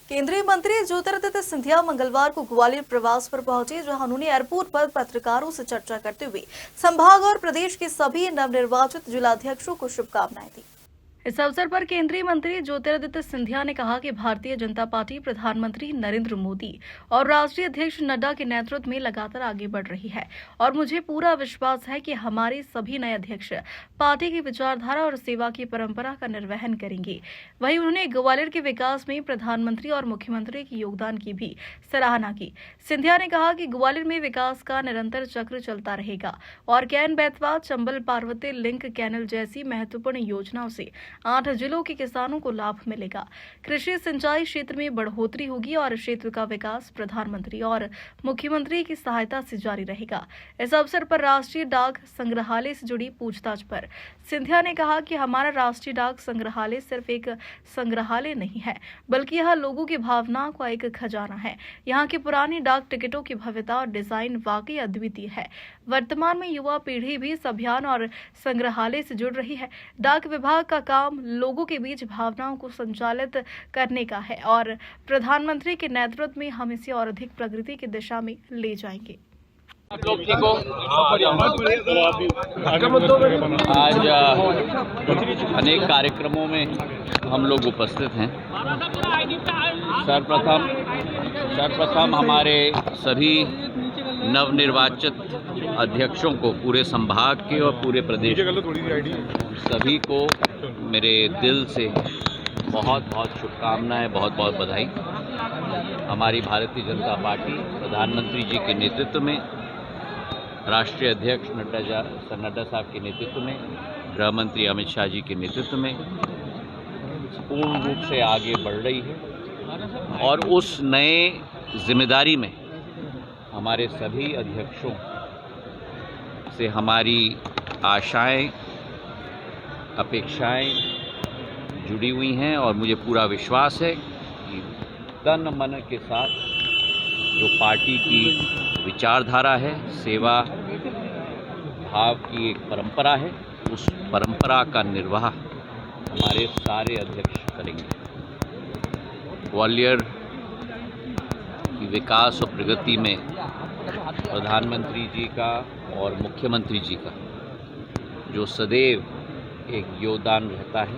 केंद्रीय मंत्री ज्योतिरादित्य सिंधिया मंगलवार को ग्वालियर प्रवास पर पहुंचे, जहां उन्होंने एयरपोर्ट पर पत्रकारों से चर्चा करते हुए संभाग और प्रदेश के सभी नवनिर्वाचित जिलाध्यक्षों को शुभकामनाएं दी। इस अवसर पर केंद्रीय मंत्री ज्योतिरादित्य सिंधिया ने कहा कि भारतीय जनता पार्टी प्रधानमंत्री नरेंद्र मोदी और राष्ट्रीय अध्यक्ष नड्डा के नेतृत्व में लगातार आगे बढ़ रही है और मुझे पूरा विश्वास है कि हमारे सभी नए अध्यक्ष पार्टी की विचारधारा और सेवा की परंपरा का निर्वहन करेंगे। वहीं उन्होंने ग्वालियर के विकास में प्रधानमंत्री और मुख्यमंत्री के योगदान की भी सराहना की। सिंधिया ने कहा कि ग्वालियर में विकास का निरंतर चक्र चलता रहेगा और कैन बेतवा चंबल पार्वती लिंक कैनल जैसी महत्वपूर्ण योजनाओं से 8 जिलों के किसानों को लाभ मिलेगा। कृषि सिंचाई क्षेत्र में बढ़ोतरी होगी और क्षेत्र का विकास प्रधानमंत्री और मुख्यमंत्री की सहायता से जारी रहेगा। इस अवसर पर राष्ट्रीय डाक संग्रहालय से जुड़ी पूछताछ पर सिंधिया ने कहा कि हमारा राष्ट्रीय डाक संग्रहालय सिर्फ एक संग्रहालय नहीं है, बल्कि यह लोगों की भावनाओं का एक खजाना है। यहाँ की पुरानी डाक टिकटों की भव्यता और डिजाइन वाकई अद्वितीय है। वर्तमान में युवा पीढ़ी भी इस अभियान और संग्रहालय से जुड़ रही है। डाक विभाग का काम लोगों के बीच भावनाओं को संचालित करने का है और प्रधानमंत्री के नेतृत्व में हम इसे और अधिक प्रगति की दिशा में ले जाएंगे। आप लोग ठीक हो? आज अनेक कार्यक्रमों में हम लोग उपस्थित हैं। सर्वप्रथम हमारे सभी नवनिर्वाचित अध्यक्षों को, पूरे संभाग के और पूरे प्रदेश के सभी को मेरे दिल से बहुत बहुत शुभकामनाएं, बहुत बहुत बधाई। हमारी भारतीय जनता पार्टी प्रधानमंत्री जी के नेतृत्व में, राष्ट्रीय अध्यक्ष नड्डा साहब के नेतृत्व में, गृह मंत्री अमित शाह जी के नेतृत्व में पूर्ण रूप से आगे बढ़ रही है और उस नए जिम्मेदारी में हमारे सभी अध्यक्षों से हमारी आशाएं, अपेक्षाएं जुड़ी हुई हैं और मुझे पूरा विश्वास है कि तन मन के साथ जो पार्टी की विचारधारा है, सेवा भाव की एक परंपरा है, उस परंपरा का निर्वाह हमारे सारे अध्यक्ष करेंगे। ग्वालियर की विकास और प्रगति में प्रधानमंत्री जी का और मुख्यमंत्री जी का जो सदैव एक योगदान रहता है,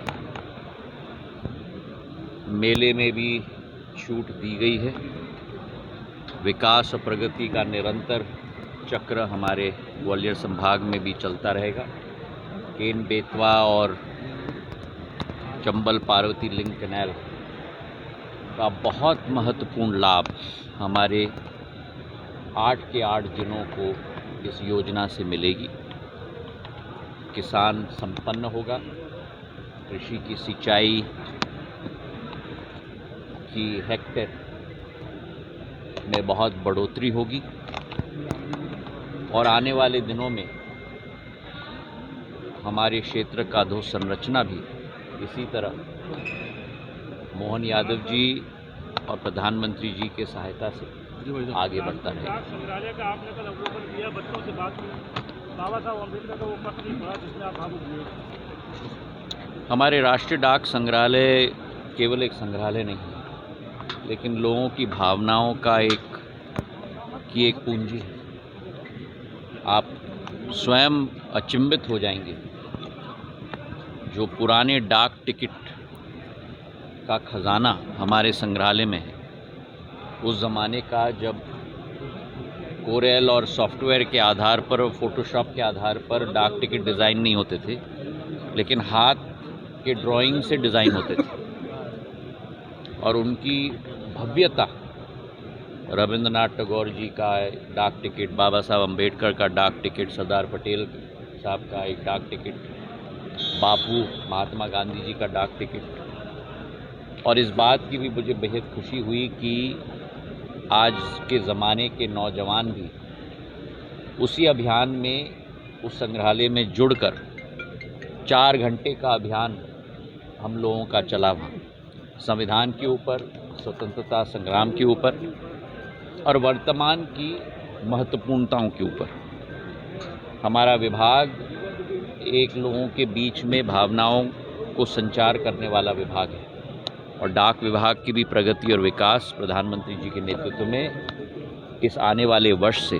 मेले में भी छूट दी गई है। विकास और प्रगति का निरंतर चक्र हमारे ग्वालियर संभाग में भी चलता रहेगा। केन बेतवा और चंबल पार्वती लिंक कैनाल का बहुत महत्वपूर्ण लाभ हमारे 8 के 8 जिलों को इस योजना से मिलेगी। किसान संपन्न होगा, कृषि की सिंचाई की हेक्टेयर में बहुत बढ़ोतरी होगी और आने वाले दिनों में हमारे क्षेत्र का अधोसंरचना भी इसी तरह मोहन यादव जी और प्रधानमंत्री जी के सहायता से आगे बढ़ता रहेगा। संग्रहालय का आपने कल अवलोकन किया, बच्चों से बात की, बाबा साहब अम्बेडकर का वो पत्र पढ़ा जिसमें आप भावुक हुए। हमारे राष्ट्रीय डाक संग्रहालय केवल एक संग्रहालय नहीं है, लेकिन लोगों की भावनाओं का एक पूंजी है। आप स्वयं अचंभित हो जाएंगे। जो पुराने डाक टिकट का खजाना हमारे संग्रहालय में है, उस ज़माने का जब कोरेल और सॉफ्टवेयर के आधार पर, फोटोशॉप के आधार पर डाक टिकट डिज़ाइन नहीं होते थे, लेकिन हाथ के ड्राइंग से डिज़ाइन होते थे और उनकी भव्यता, रविंद्रनाथ टैगोर जी का डाक टिकट, बाबा साहब अम्बेडकर का डाक टिकट, सरदार पटेल साहब का एक डाक टिकट, बापू महात्मा गांधी जी का डाक टिकट। और इस बात की भी मुझे बेहद खुशी हुई कि आज के ज़माने के नौजवान भी उसी अभियान में, उस संग्रहालय में जुड़कर 4 घंटे का अभियान हम लोगों का चला वहाँ, संविधान के ऊपर, स्वतंत्रता संग्राम के ऊपर और वर्तमान की महत्वपूर्णताओं के ऊपर। हमारा विभाग एक लोगों के बीच में भावनाओं को संचार करने वाला विभाग है। और डाक विभाग की भी प्रगति और विकास प्रधानमंत्री जी के नेतृत्व में इस आने वाले वर्ष से